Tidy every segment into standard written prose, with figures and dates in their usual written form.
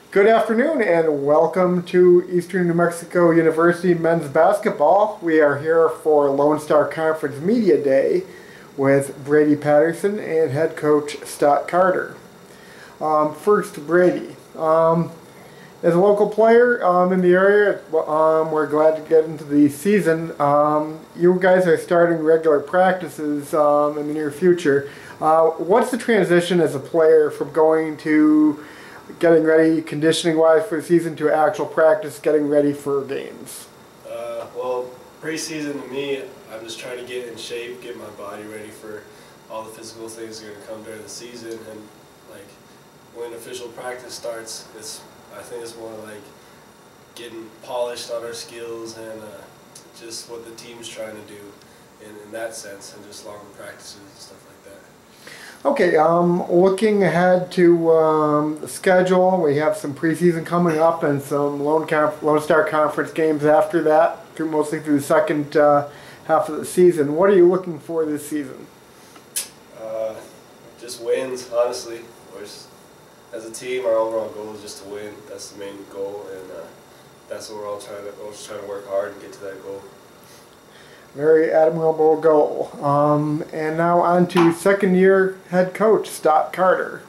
Good afternoon and welcome to Eastern New Mexico University men's basketball. We are here for Lone Star Conference Media Day with Brady Paterson and head coach Stott Carter. First, Brady. As a local player in the area, we're glad to get into the season. You guys are starting regular practices in the near future. What's the transition as a player from going to getting ready conditioning-wise for the season to actual practice, getting ready for games? Well, preseason to me, I'm just trying to get in shape, get my body ready for all the physical things that are going to come during the season. And like when official practice starts, I think it's more like getting polished on our skills and just what the team's trying to do in that sense, and just longer practices and stuff like that. Okay, looking ahead to the schedule, we have some preseason coming up and some Lone Star Conference games after that, mostly through the second half of the season. What are you looking for this season? Just wins, honestly. As a team, our overall goal is just to win. That's the main goal, and that's what we're all trying to work hard and get to that goal. Very admirable goal. And now on to second-year head coach Stott Carter.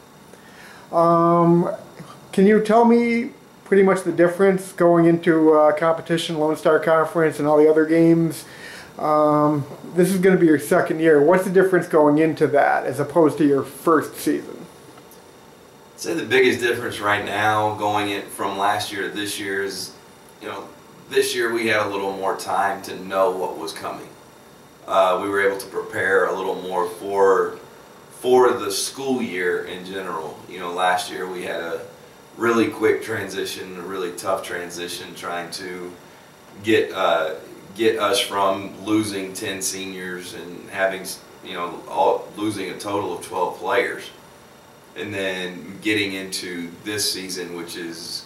Can you tell me pretty much the difference going into competition, Lone Star Conference, and all the other games? This is going to be your second year. What's the difference going into that as opposed to your first season? I'd say the biggest difference right now going in from last year to this year is, this year we had a little more time to know what was coming. We were able to prepare a little more for the school year in general. Last year we had a really quick transition, a really tough transition, trying to get us from losing 10 seniors and having, losing a total of 12 players. And then getting into this season, which is,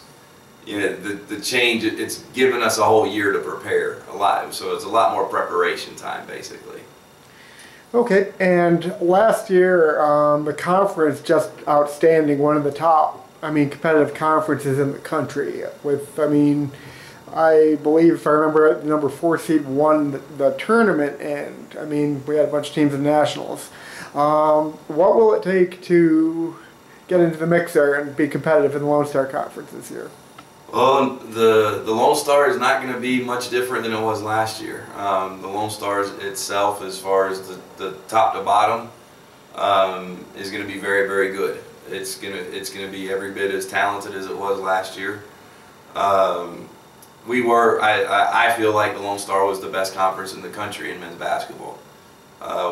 the change, it's given us a whole year to prepare a lot. So it's a lot more preparation time, basically. Okay, and last year, the conference, just outstanding, one of the top, competitive conferences in the country. With, I believe, if I remember, the number 4 seed won the tournament, and, we had a bunch of teams in nationals. What will it take to get into the mix there and be competitive in the Lone Star Conference this year? Well, the Lone Star is not going to be much different than it was last year. The Lone Star itself, as far as the top to bottom, is going to be very, very good. It's going to be every bit as talented as it was last year. I feel like the Lone Star was the best conference in the country in men's basketball.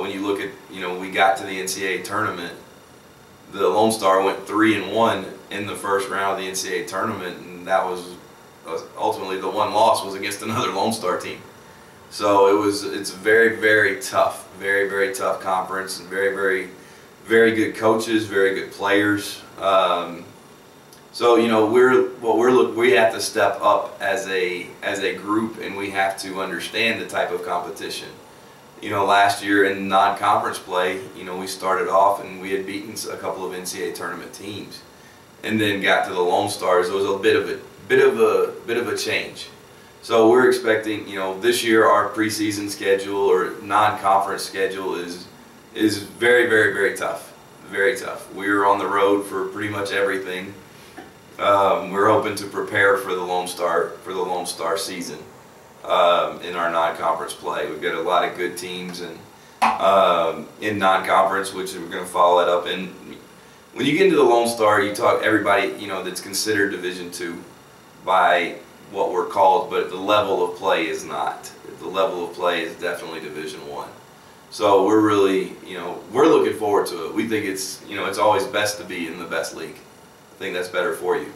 When you look at, we got to the NCAA tournament, the Lone Star went 3-1 in the first round of the NCAA tournament, and that was ultimately the one loss was against another Lone Star team. So it's very, very tough, very, very tough conference, and very, very, very good coaches, very good players. So we have to step up as a group, and we have to understand the type of competition. Last year in non-conference play, we started off and we had beaten a couple of NCAA tournament teams, and then got to the Lone Stars. It was a bit of a change. So we're expecting, this year our preseason schedule or non-conference schedule is very, very, very tough, very tough. We're on the road for pretty much everything. We're hoping to prepare for the Lone Star season. In our non-conference play, we've got a lot of good teams and in non-conference, which we're going to follow it up. And when you get into the Lone Star, you talk everybody that's considered Division II by what we're called, but the level of play is not. The level of play is definitely Division I. So we're really we're looking forward to it. We think it's it's always best to be in the best league. I think that's better for you.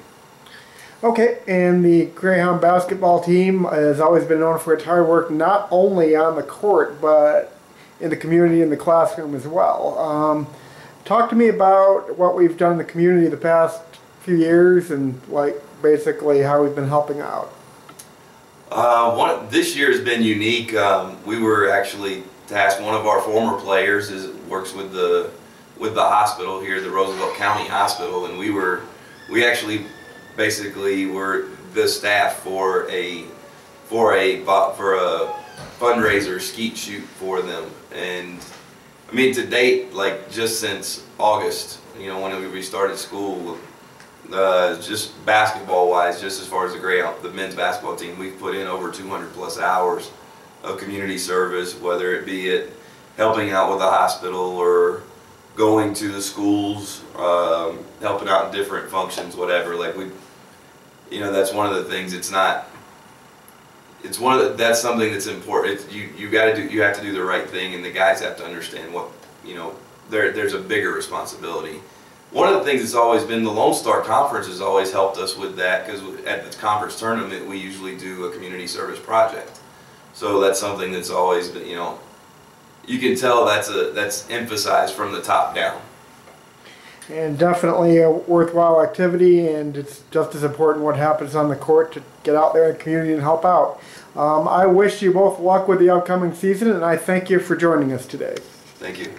Okay, and the Greyhound basketball team has always been known for its hard work, not only on the court, but in the community, in the classroom as well. Talk to me about what we've done in the community the past few years and, basically how we've been helping out. This year has been unique. We were actually tasked, one of our former players works with the hospital here, the Roosevelt County Hospital, and we actually basically we're the staff for a fundraiser skeet shoot for them. And I mean, to date, like just since August, you know, when we restarted school, just basketball wise, just as far as the men's basketball team, we've put in over 200 plus hours of community service, whether it be it helping out with the hospital or going to the schools, helping out in different functions, whatever. Like you know, that's one of the things. That's something that's important. You have to do the right thing, and the guys have to understand what, you know, there's a bigger responsibility. One of the things that's always been, the Lone Star Conference has always helped us with that, because at the conference tournament we usually do a community service project. So that's something that's always been, you know, you can tell that's emphasized from the top down. And definitely a worthwhile activity, and it's just as important what happens on the court to get out there in the community and help out. I wish you both luck with the upcoming season, and I thank you for joining us today. Thank you.